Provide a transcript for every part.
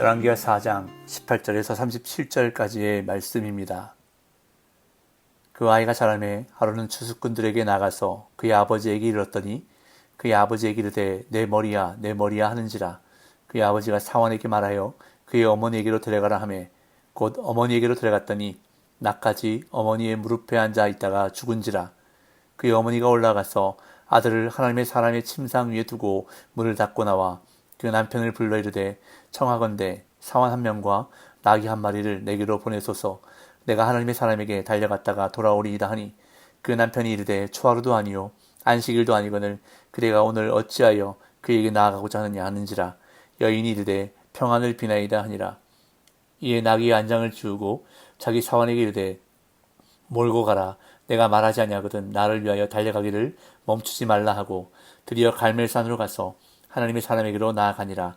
열왕기하 4장 18절에서 37절까지의 말씀입니다. 그 아이가 자라매 하루는 추수꾼들에게 나가서 그의 아버지에게 이르렀더니 그의 아버지에게 이르되 내 머리야 내 머리야 하는지라. 그의 아버지가 사환에게 말하여 그의 어머니에게로 데려가라 하매 곧 어머니에게로 데려갔더니 낮까지 어머니의 무릎에 앉아 있다가 죽은지라. 그의 어머니가 올라가서 아들을 하나님의 사람의 침상 위에 두고 문을 닫고 나와 그 남편을 불러 이르되 청하건대 사환 한 명과 나귀 한 마리를 내게로 보내소서. 내가 하나님의 사람에게 달려갔다가 돌아오리이다 하니 그 남편이 이르되 초하루도 아니요 안식일도 아니거늘 그대가 오늘 어찌하여 그에게 나아가고자 하느냐 하는지라. 여인이 이르되 평안을 비나이다 하니라. 이에 나귀의 안장을 지우고 자기 사환에게 이르되 몰고 가라. 내가 말하지 아니하거든 나를 위하여 달려가기를 멈추지 말라 하고 드디어 갈멜산으로 가서 하나님의 사람에게로 나아가니라.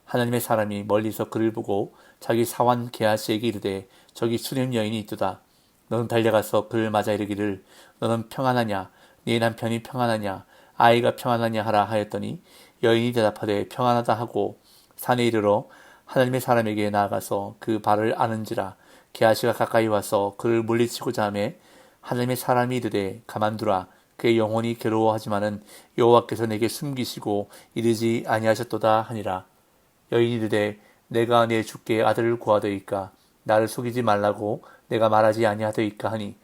하나님의 사람이 멀리서 그를 보고 자기 사환 게하시에게 이르되 저기 수냄 여인이 있도다. 너는 달려가서 그를 맞아 이르기를 너는 평안하냐 네 남편이 평안하냐 아이가 평안하냐 하라 하였더니 여인이 대답하되 평안하다 하고 산에 이르러 하나님의 사람에게 나아가서 그 발을 아는지라. 게하시가 가까이 와서 그를 물리치고자 하매 하나님의 사람이 이르되 가만두라. 그의 영혼이 괴로워하지만은 여호와께서 내게 숨기시고 이르지 아니하셨도다 하니라. 여인이 이르되 내가 내 주께 아들을 구하더이까 나를 속이지 말라고 내가 말하지 아니하더이까 하니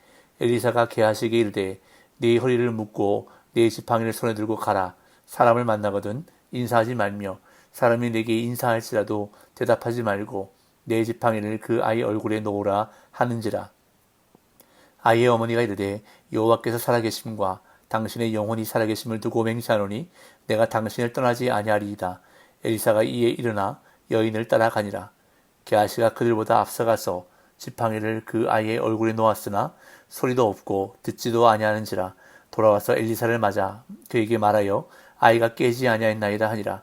엘리사가 게하시에게 이르되 네 허리를 묶고 네 지팡이를 손에 들고 가라. 사람을 만나거든 인사하지 말며 사람이 내게 인사할지라도 대답하지 말고 내 지팡이를 그 아이 얼굴에 놓으라 하는지라. 아이의 어머니가 이르되 여호와께서 살아계심과 당신의 영혼이 살아계심을 두고 맹세하노니 내가 당신을 떠나지 아니하리이다. 엘리사가 이에 일어나 여인을 따라가니라. 게하시가 그들보다 앞서가서 지팡이를 그 아이의 얼굴에 놓았으나 소리도 없고 듣지도 아니하는지라. 돌아와서 엘리사를 맞아 그에게 말하여 아이가 깨지 아니하였나이다 하니라.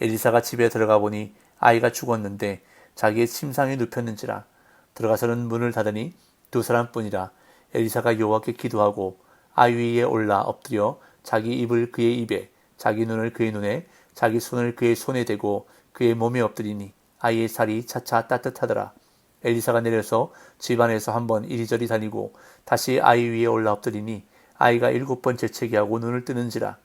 엘리사가 집에 들어가 보니 아이가 죽었는데 자기의 침상에 눕혔는지라. 들어가서는 문을 닫으니 두 사람뿐이라. 엘리사가 여호와께 기도하고 아이 위에 올라 엎드려 자기 입을 그의 입에 자기 눈을 그의 눈에 자기 손을 그의 손에 대고 그의 몸에 엎드리니 아이의 살이 차차 따뜻하더라. 엘리사가 내려서 집안에서 한번 이리저리 다니고 다시 아이 위에 올라 엎드리니 아이가 7번 재채기하고 눈을 뜨는지라.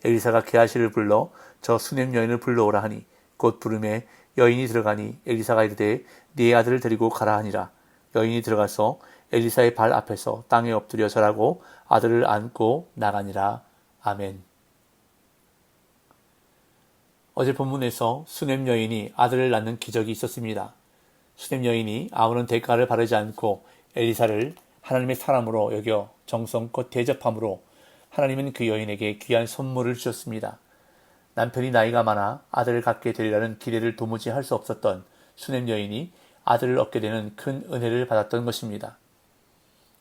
엘리사가 게하시를 불러 저 수냄 여인을 불러오라 하니 곧 부름에 여인이 들어가니 엘리사가 이르되 네 아들을 데리고 가라 하니라. 여인이 들어가서 엘리사의 발 앞에서 땅에 엎드려 절하고 아들을 안고 나가니라. 아멘. 어제 본문에서 수냄 여인이 아들을 낳는 기적이 있었습니다. 수냄 여인이 아무런 대가를 바르지 않고 엘리사를 하나님의 사람으로 여겨 정성껏 대접함으로 하나님은 그 여인에게 귀한 선물을 주셨습니다. 남편이 나이가 많아 아들을 갖게 되리라는 기대를 도무지 할 수 없었던 수냄 여인이 아들을 얻게 되는 큰 은혜를 받았던 것입니다.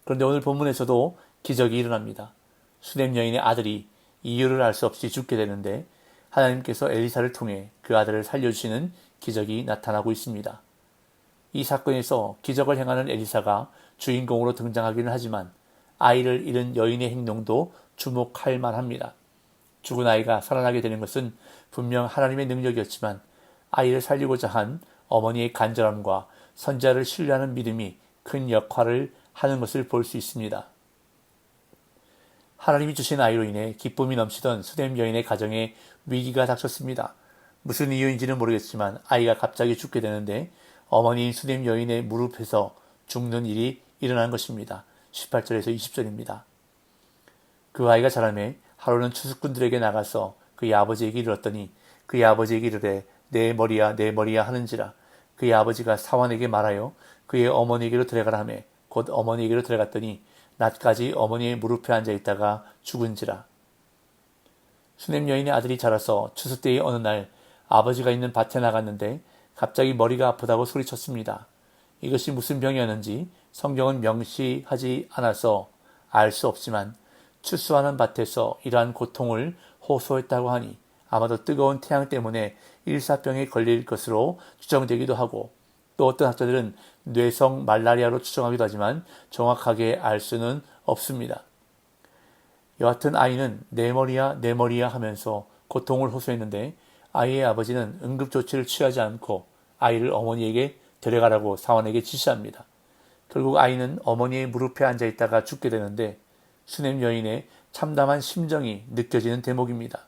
그런데 오늘 본문에서도 기적이 일어납니다. 수냄 여인의 아들이 이유를 알 수 없이 죽게 되는데 하나님께서 엘리사를 통해 그 아들을 살려주시는 기적이 나타나고 있습니다. 이 사건에서 기적을 행하는 엘리사가 주인공으로 등장하기는 하지만 아이를 잃은 여인의 행동도 주목할 만합니다. 죽은 아이가 살아나게 되는 것은 분명 하나님의 능력이었지만 아이를 살리고자 한 어머니의 간절함과 선자를 신뢰하는 믿음이 큰 역할을 하는 것을 볼 수 있습니다. 하나님이 주신 아이로 인해 기쁨이 넘치던 수냄 여인의 가정에 위기가 닥쳤습니다. 무슨 이유인지는 모르겠지만 아이가 갑자기 죽게 되는데 어머니인 수냄 여인의 무릎에서 죽는 일이 일어난 것입니다. 18절에서 20절입니다. 그 아이가 자라매 하루는 추수꾼들에게 나가서 그의 아버지에게 이르렀더니 그의 아버지에게 이르되 내 머리야 내 머리야 하는지라. 그의 아버지가 사환에게 말하여 그의 어머니에게로 데려가라 하매 곧 어머니에게로 데려갔더니 낮까지 어머니의 무릎에 앉아 있다가 죽은지라. 수냄 여인의 아들이 자라서 추수 때의 어느 날 아버지가 있는 밭에 나갔는데 갑자기 머리가 아프다고 소리쳤습니다. 이것이 무슨 병이었는지 성경은 명시하지 않아서 알 수 없지만 추수하는 밭에서 이러한 고통을 호소했다고 하니 아마도 뜨거운 태양 때문에 일사병에 걸릴 것으로 추정되기도 하고 또 어떤 학자들은 뇌성 말라리아로 추정하기도 하지만 정확하게 알 수는 없습니다. 여하튼 아이는 내 머리야 내 머리야 하면서 고통을 호소했는데 아이의 아버지는 응급조치를 취하지 않고 아이를 어머니에게 데려가라고 사환에게 지시합니다. 결국 아이는 어머니의 무릎에 앉아 있다가 죽게 되는데 수냄 여인의 참담한 심정이 느껴지는 대목입니다.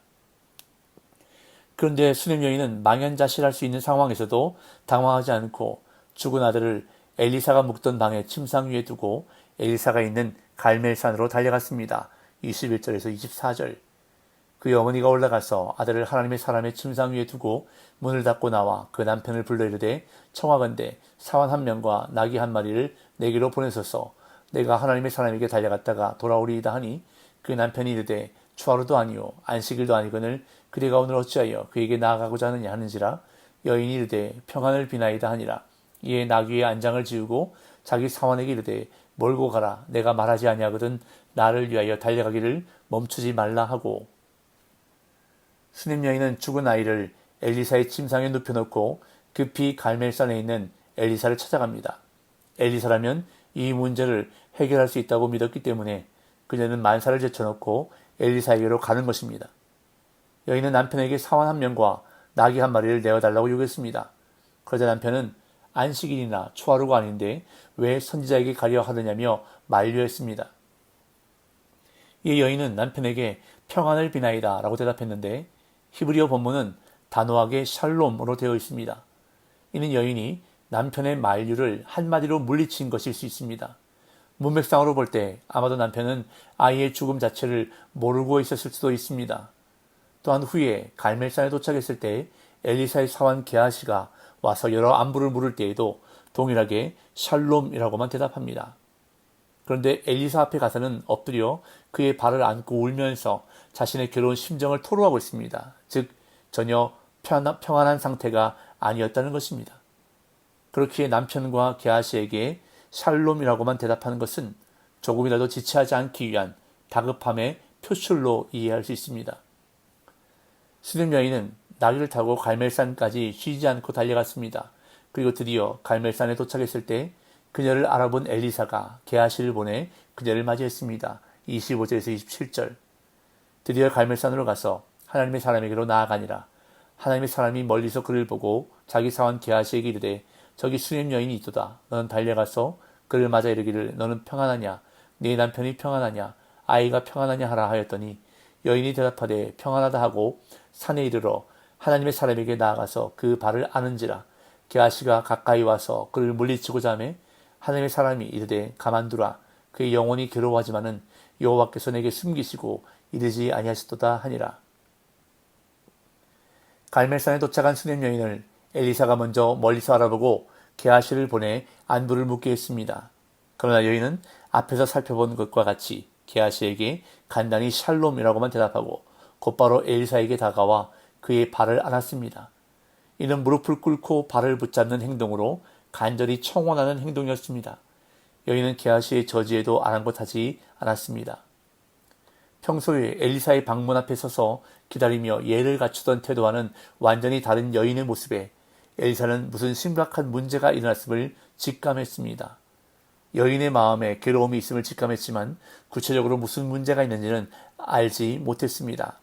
그런데 수냄 여인은 망연자실할 수 있는 상황에서도 당황하지 않고 죽은 아들을 엘리사가 묵던 방의 침상 위에 두고 엘리사가 있는 갈멜산으로 달려갔습니다. 21절에서 24절. 그의 어머니가 올라가서 아들을 하나님의 사람의 침상 위에 두고 문을 닫고 나와 그 남편을 불러 이르되 청하건대 사환 한 명과 나귀 한 마리를 내게로 보내소서. 내가 하나님의 사람에게 달려갔다가 돌아오리이다 하니 그 남편이 이르되 추하루도 아니요 안식일도 아니거늘 그대가 오늘 어찌하여 그에게 나아가고자 하느냐 하는지라. 여인이 이르되 평안을 비나이다 하니라. 이에 나귀의 안장을 지우고 자기 사환에게 이르되 몰고 가라. 내가 말하지 아니하거든 나를 위하여 달려가기를 멈추지 말라 하고. 수냄 여인은 죽은 아이를 엘리사의 침상에 눕혀놓고 급히 갈멜산에 있는 엘리사를 찾아갑니다. 엘리사라면 이 문제를 해결할 수 있다고 믿었기 때문에 그녀는 만사를 제쳐놓고 엘리사에게로 가는 것입니다. 여인은 남편에게 사환 한 명과 나귀 한 마리를 내어달라고 요구했습니다. 그러자 남편은 안식일이나 초하루가 아닌데 왜 선지자에게 가려 하느냐며 만류했습니다. 이 여인은 남편에게 평안을 비나이다 라고 대답했는데 히브리어 본문은 단호하게 샬롬으로 되어 있습니다. 이는 여인이 남편의 만류를 한마디로 물리친 것일 수 있습니다. 문맥상으로 볼 때 아마도 남편은 아이의 죽음 자체를 모르고 있었을 수도 있습니다. 또한 후에 갈멜산에 도착했을 때 엘리사의 사환 게하시가 와서 여러 안부를 물을 때에도 동일하게 샬롬이라고만 대답합니다. 그런데 엘리사 앞에 가서는 엎드려 그의 발을 안고 울면서 자신의 괴로운 심정을 토로하고 있습니다. 즉 전혀 평안한 상태가 아니었다는 것입니다. 그렇기에 남편과 게하시에게 샬롬이라고만 대답하는 것은 조금이라도 지체하지 않기 위한 다급함의 표출로 이해할 수 있습니다. 수냄 여인은 나귀를 타고 갈멜산까지 쉬지 않고 달려갔습니다. 그리고 드디어 갈멜산에 도착했을 때 그녀를 알아본 엘리사가 게하시를 보내 그녀를 맞이했습니다. 25절에서 27절. 드디어 갈멜산으로 가서 하나님의 사람에게로 나아가니라. 하나님의 사람이 멀리서 그를 보고 자기 사환 게하시에게 이르되 저기 수냄 여인이 있도다. 너는 달려가서 그를 맞아 이르기를 너는 평안하냐? 네 남편이 평안하냐? 아이가 평안하냐 하라 하였더니 여인이 대답하되 평안하다 하고 산에 이르러 하나님의 사람에게 나아가서 그 발을 아는지라. 게하시가 가까이 와서 그를 물리치고자 하매 하나님의 사람이 이르되 가만두라. 그의 영혼이 괴로워하지만은 여호와께서 내게 숨기시고 이르지 아니하셨도다 하니라. 갈멜산에 도착한 수냄 여인을 엘리사가 먼저 멀리서 알아보고 게하시를 보내 안부를 묻게 했습니다. 그러나 여인은 앞에서 살펴본 것과 같이 게하시에게 간단히 샬롬이라고만 대답하고 곧바로 엘리사에게 다가와 그의 발을 안았습니다. 이는 무릎을 꿇고 발을 붙잡는 행동으로 간절히 청원하는 행동이었습니다. 여인은 게하시의 저지에도 아랑곳하지 않았습니다. 평소에 엘리사의 방문 앞에 서서 기다리며 예를 갖추던 태도와는 완전히 다른 여인의 모습에 엘리사는 무슨 심각한 문제가 일어났음을 직감했습니다. 여인의 마음에 괴로움이 있음을 직감했지만 구체적으로 무슨 문제가 있는지는 알지 못했습니다.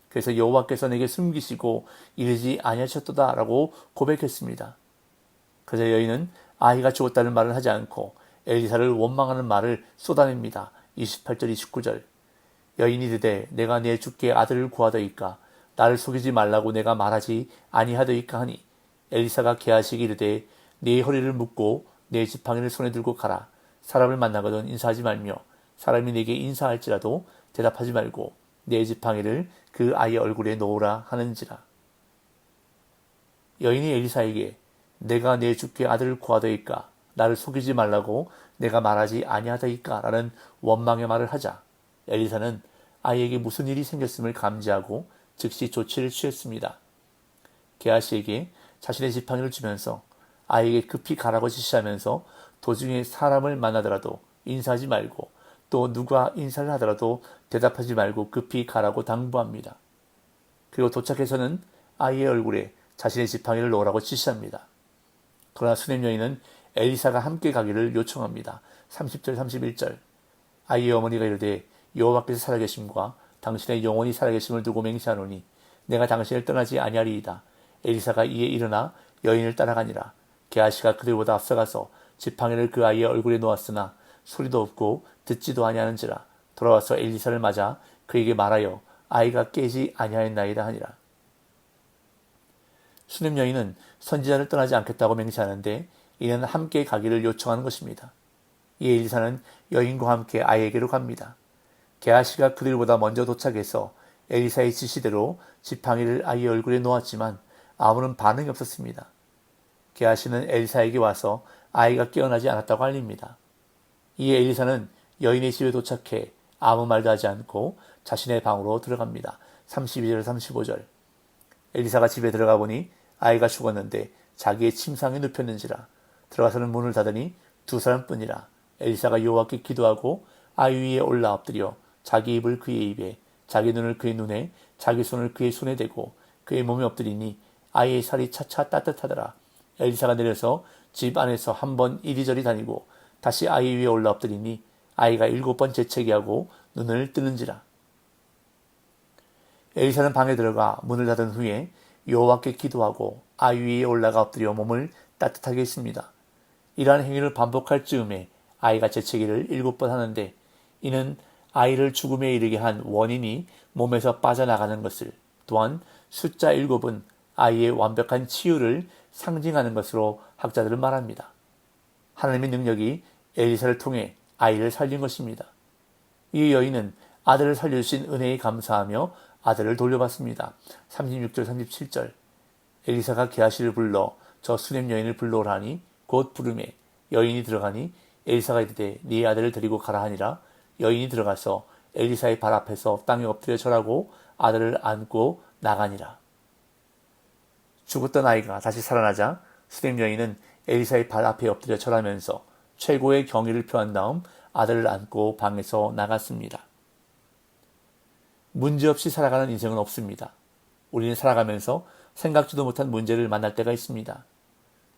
그래서 여호와께서 내게 숨기시고 이르지 아니하셨도다라고 고백했습니다. 그러자 여인은 아이가 죽었다는 말을 하지 않고 엘리사를 원망하는 말을 쏟아냅니다. 28절 29절. 여인이 이르되 내가 내 주께 아들을 구하더이까 나를 속이지 말라고 내가 말하지 아니하더이까 하니 엘리사가 게하시기 이르되 네 허리를 묶고 내 지팡이를 손에 들고 가라. 사람을 만나거든 인사하지 말며 사람이 네게 인사할지라도 대답하지 말고 내 지팡이를 그 아이의 얼굴에 놓으라 하는지라. 여인이 엘리사에게 내가 내 주께 아들을 구하더이까 나를 속이지 말라고 내가 말하지 아니하더이까 라는 원망의 말을 하자 엘리사는 아이에게 무슨 일이 생겼음을 감지하고 즉시 조치를 취했습니다. 게하시에게 자신의 지팡이를 주면서 아이에게 급히 가라고 지시하면서 도중에 사람을 만나더라도 인사하지 말고 또 누가 인사를 하더라도 대답하지 말고 급히 가라고 당부합니다. 그리고 도착해서는 아이의 얼굴에 자신의 지팡이를 놓으라고 지시합니다. 그러나 수냄 여인은 엘리사가 함께 가기를 요청합니다. 30절 31절. 아이의 어머니가 이르되 여호와께서 살아계심과 당신의 영혼이 살아계심을 두고 맹세하노니 내가 당신을 떠나지 아니하리이다. 엘리사가 이에 일어나 여인을 따라가니라. 게하시가 그들보다 앞서가서 지팡이를 그 아이의 얼굴에 놓았으나 소리도 없고 듣지도 아니하는지라. 돌아와서 엘리사를 맞아 그에게 말하여 아이가 깨지 아니하였나이다 하니라. 수냄 여인은 선지자를 떠나지 않겠다고 맹세하는데 이는 함께 가기를 요청하는 것입니다. 이에 엘리사는 여인과 함께 아이에게로 갑니다. 게하시가 그들보다 먼저 도착해서 엘리사의 지시대로 지팡이를 아이의 얼굴에 놓았지만 아무런 반응이 없었습니다. 게하시는 엘리사에게 와서 아이가 깨어나지 않았다고 알립니다. 이에 엘리사는 여인의 집에 도착해 아무 말도 하지 않고 자신의 방으로 들어갑니다. 32절 35절. 엘리사가 집에 들어가 보니 아이가 죽었는데 자기의 침상에 눕혔는지라. 들어가서는 문을 닫으니 두 사람뿐이라. 엘리사가 여호와께 기도하고 아이 위에 올라 엎드려 자기 입을 그의 입에, 자기 눈을 그의 눈에, 자기 손을 그의 손에 대고 그의 몸에 엎드리니 아이의 살이 차차 따뜻하더라. 엘리사가 내려서 집 안에서 한 번 이리저리 다니고 다시 아이 위에 올라 엎드리니 아이가 7번 재채기하고 눈을 뜨는지라. 엘리사는 방에 들어가 문을 닫은 후에 여호와께 기도하고 아이 위에 올라가 엎드려 몸을 따뜻하게 했습니다. 이러한 행위를 반복할 즈음에 아이가 재채기를 7번 하는데 이는 아이를 죽음에 이르게 한 원인이 몸에서 빠져나가는 것을, 또한 숫자 7은 아이의 완벽한 치유를 상징하는 것으로 학자들은 말합니다. 하나님의 능력이 엘리사를 통해 아이를 살린 것입니다. 이 여인은 아들을 살려주신 은혜에 감사하며 아들을 돌려받습니다. 36절 37절. 엘리사가 게하시를 불러 저 수냄 여인을 불러오라 하니 곧 부르매 여인이 들어가니 엘리사가 이르되 네 아들을 데리고 가라 하니라. 여인이 들어가서 엘리사의 발 앞에서 땅에 엎드려 절하고 아들을 안고 나가니라. 죽었던 아이가 다시 살아나자 수냄 여인은 엘리사의 발 앞에 엎드려 절하면서 최고의 경의를 표한 다음 아들을 안고 방에서 나갔습니다. 문제없이 살아가는 인생은 없습니다. 우리는 살아가면서 생각지도 못한 문제를 만날 때가 있습니다.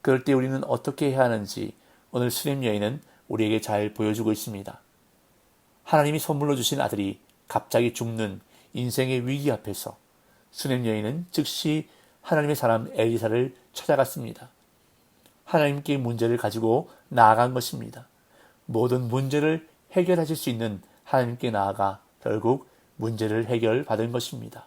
그럴 때 우리는 어떻게 해야 하는지 오늘 수냄 여인은 우리에게 잘 보여주고 있습니다. 하나님이 선물로 주신 아들이 갑자기 죽는 인생의 위기 앞에서 수냄 여인은 즉시 하나님의 사람 엘리사를 찾아갔습니다. 하나님께 문제를 가지고 나아간 것입니다. 모든 문제를 해결하실 수 있는 하나님께 나아가 결국 문제를 해결받은 것입니다.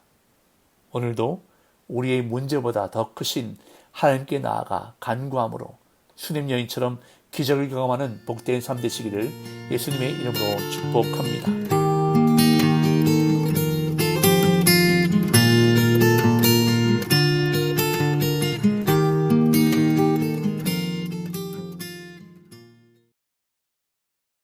오늘도 우리의 문제보다 더 크신 하나님께 나아가 간구함으로 수냄 여인처럼 기적을 경험하는 복된 삶 되시기를 예수님의 이름으로 축복합니다.